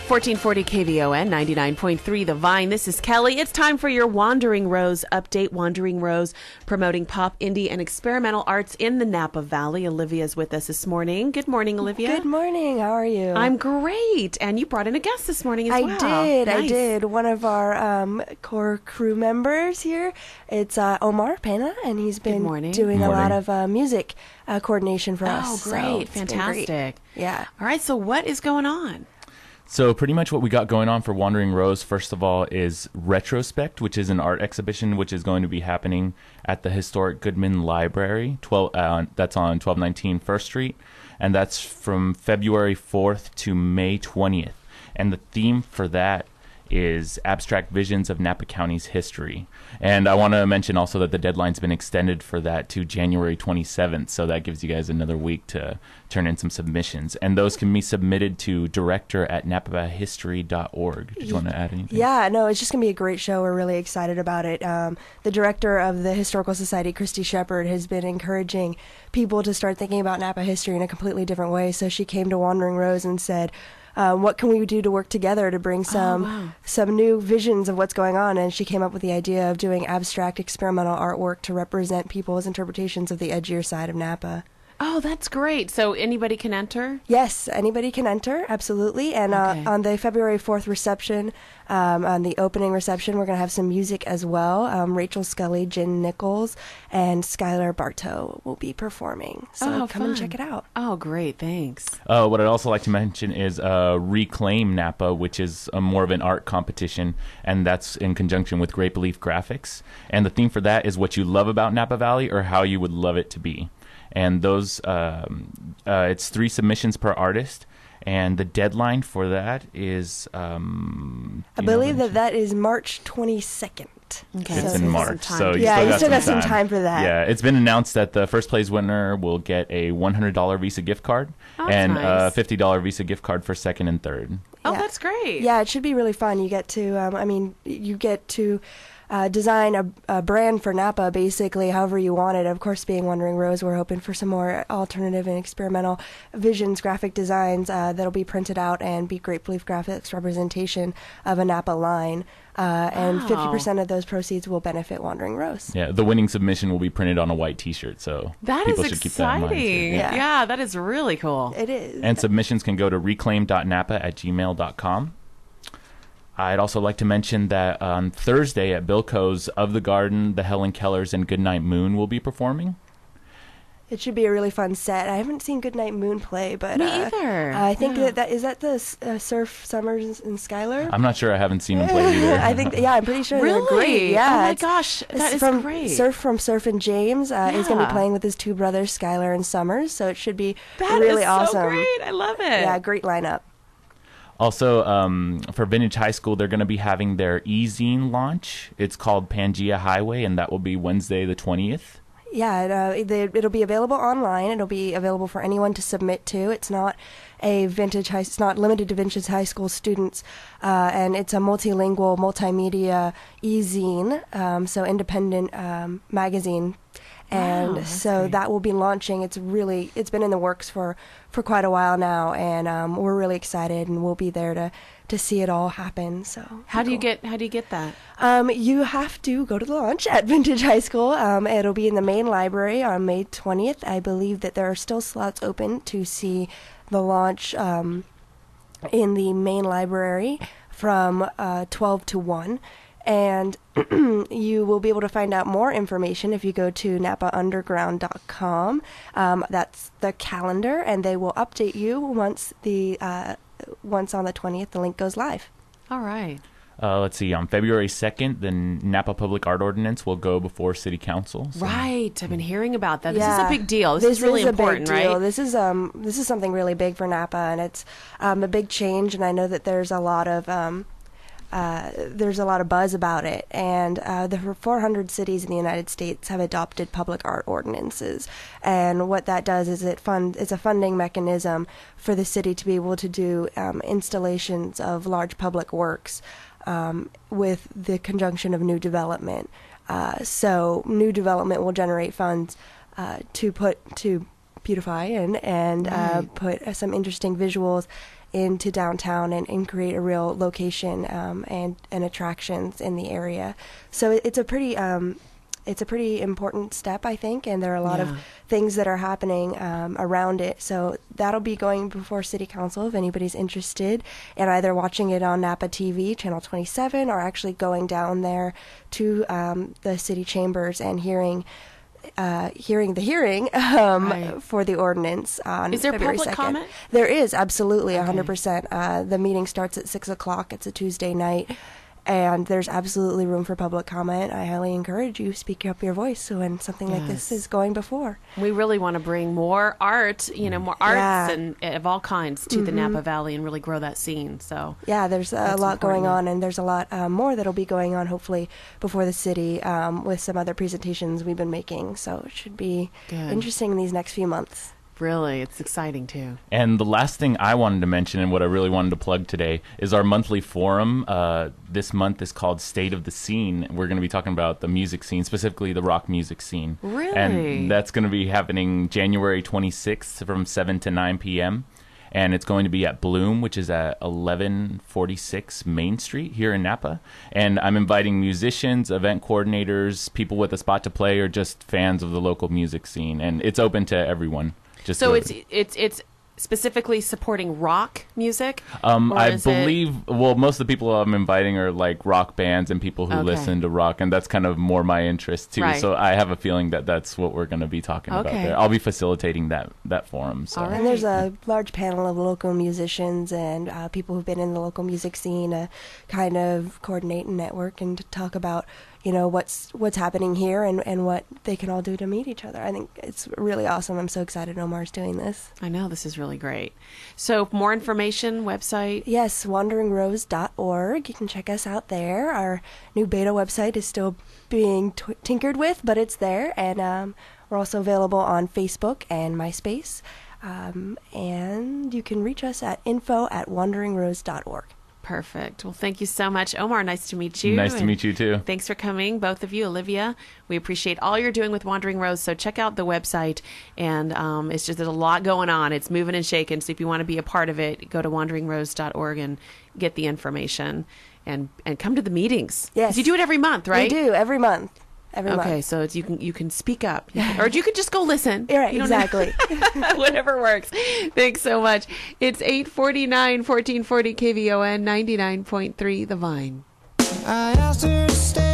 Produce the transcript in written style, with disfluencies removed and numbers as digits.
1440 KVON, 99.3 The Vine. This is Kelly. It's time for your Wandering Rose update. Wandering Rose promoting pop, indie, and experimental arts in the Napa Valley. Olivia's with us this morning. Good morning, Olivia. Good morning. How are you? I'm great. And you brought in a guest this morning as well. I did. One of our core crew members here. It's Omar Pena, and he's been doing a lot of music coordination for us. Oh, great. So fantastic. Great. Yeah. All right. So what is going on? So pretty much what we got going on for Wandering Rose, first of all, is Retrospect, which is an art exhibition which is going to be happening at the historic Goodman Library. That's on 1219 First Street, and that's from February 4th to May 20th. And the theme for that is abstract visions of Napa County's history. And I want to mention also that the deadline's been extended for that to January 27th, so that gives you guys another week to turn in some submissions. And those can be submitted to director@napahistory.org. Did you want to add anything? Yeah, no, it's just going to be a great show. We're really excited about it. The director of the Historical Society, Christy Shepard, has been encouraging people to start thinking about Napa history in a completely different way. So she came to Wandering Rose and said, what can we do to work together to bring some new visions of what's going on? And she came up with the idea of doing abstract experimental artwork to represent people's interpretations of the edgier side of Napa. Oh, that's great. So anybody can enter? Yes, anybody can enter, absolutely. And on the February 4th reception, on the opening reception, we're going to have some music as well. Rachel Scully, Jen Nichols, and Skylar Bartow will be performing. So come and check it out. Oh, great. Thanks. What I'd also like to mention is Reclaim Napa, which is more of an art competition, and that's in conjunction with Grape Leaf Graphics. And the theme for that is what you love about Napa Valley or how you would love it to be. And those, it's 3 submissions per artist, and the deadline for that is, I believe that is March 22nd. Okay. It's in March, so you still got some time for that. Yeah, it's been announced that the first place winner will get a $100 Visa gift card and a $50 Visa gift card for second and third. Oh, that's great. Yeah, it should be really fun. You get to, design a brand for Napa, basically, however you want it. Of course, being Wandering Rose, we're hoping for some more alternative and experimental visions, graphic designs that'll be printed out and be Grape Leaf Graphics representation of a Napa line. And 50% of those proceeds will benefit Wandering Rose. Yeah, the winning submission will be printed on a white T-shirt, so people should keep that in mind. Yeah, that is really cool. It is. And submissions can go to reclaim.napa@gmail.com. I'd also like to mention that on Thursday at Bilko's Of the Garden, the Helen Kellers and Goodnight Moon will be performing. It should be a really fun set. I haven't seen Goodnight Moon play, but me either. I think that is that the Surf Summers and Skylar. I'm not sure. I haven't seen them play either. I think I'm pretty sure really? They're great. Yeah. Oh my gosh, that is great. Surf and James is going to be playing with his 2 brothers, Skylar and Summers. So it should be really awesome. That is so great. I love it. Yeah, great lineup. Also, for Vintage High School, they're going to be having their e-zine launch. It's called Pangea Highway, and that will be Wednesday the 20th. Yeah, it'll be available online. It'll be available for anyone to submit to. It's not it's not limited to Vintage High School students, and it's a multilingual, multimedia e-zine, so independent magazine. And so that will be launching. It's been in the works for quite a while now, and we're really excited, and we'll be there to see it all happen. So how do you get that? You have to go to the launch at Vintage High School. It'll be in the main library on May 20th. I believe that there are still slots open to see the launch in the main library from 12 to 1. And you will be able to find out more information if you go to napaunderground.com. That's the calendar, and they will update you once on the 20th the link goes live. All right. Let's see. On February 2nd, the Napa Public Art Ordinance will go before City Council. So. Right. I've been hearing about that. This is a big deal. This is really important, right? This is something really big for Napa, and it's a big change. And I know that there's a lot of buzz about it, and the 400 cities in the United States have adopted public art ordinances, and what that does is it's a funding mechanism for the city to be able to do installations of large public works with the conjunction of new development. So new development will generate funds to beautify and put some interesting visuals into downtown and create a real location and attractions in the area. So it's a pretty important step, I think, and there are a lot of things that are happening around it. So that'll be going before City Council if anybody's interested, and either watching it on Napa TV, Channel 27, or actually going down there to the city chambers and hearing the hearing for the ordinance on Is there February public 2nd. comment? There is, absolutely, 100%. The meeting starts at 6 o'clock. It's a Tuesday night. And there's absolutely room for public comment. I highly encourage you speak up your voice when something like this is going before. We really want to bring more art, more arts and of all kinds to the Napa Valley and really grow that scene. So there's a lot going on, and there's a lot more that'll be going on hopefully before the city with some other presentations we've been making. So it should be interesting in these next few months. Really, it's exciting too. And the last thing I wanted to mention and what I really wanted to plug today is our monthly forum. This month is called State of the Scene. We're going to be talking about the music scene, specifically the rock music scene. Really? And that's going to be happening January 26th from 7 to 9 p.m. And it's going to be at Bloom, which is at 1146 Main Street here in Napa. And I'm inviting musicians, event coordinators, people with a spot to play, or just fans of the local music scene. And it's open to everyone. So it's specifically supporting rock music? I believe, most of the people I'm inviting are like rock bands and people who listen to rock, and that's kind of more my interest too. Right. So I have a feeling that that's what we're going to be talking about there. I'll be facilitating that forum. So. And there's a large panel of local musicians and people who've been in the local music scene to kind of coordinate and network and to talk about what's happening here and what they can all do to meet each other. I think it's really awesome. I'm so excited Omar's doing this. I know, this is really great. So more information, website? Yes, wanderingrose.org. You can check us out there. Our new beta website is still being tinkered with, but it's there. And we're also available on Facebook and MySpace. And you can reach us at info@wanderingrose.org. Perfect. Well, thank you so much, Omar. Nice to meet you. Nice to meet you, too. Thanks for coming, both of you. Olivia, we appreciate all you're doing with Wandering Rose, so check out the website. And it's just, there's a lot going on. It's moving and shaking, so if you want to be a part of it, go to wanderingrose.org and get the information and come to the meetings. Yes. You do it every month, right? We do, every month. Okay, so it's, you can speak up, or you could just go listen. Right, exactly. Whatever works. Thanks so much. It's 8:49, 1440 KVON 99.3 The Vine. I asked her to stay.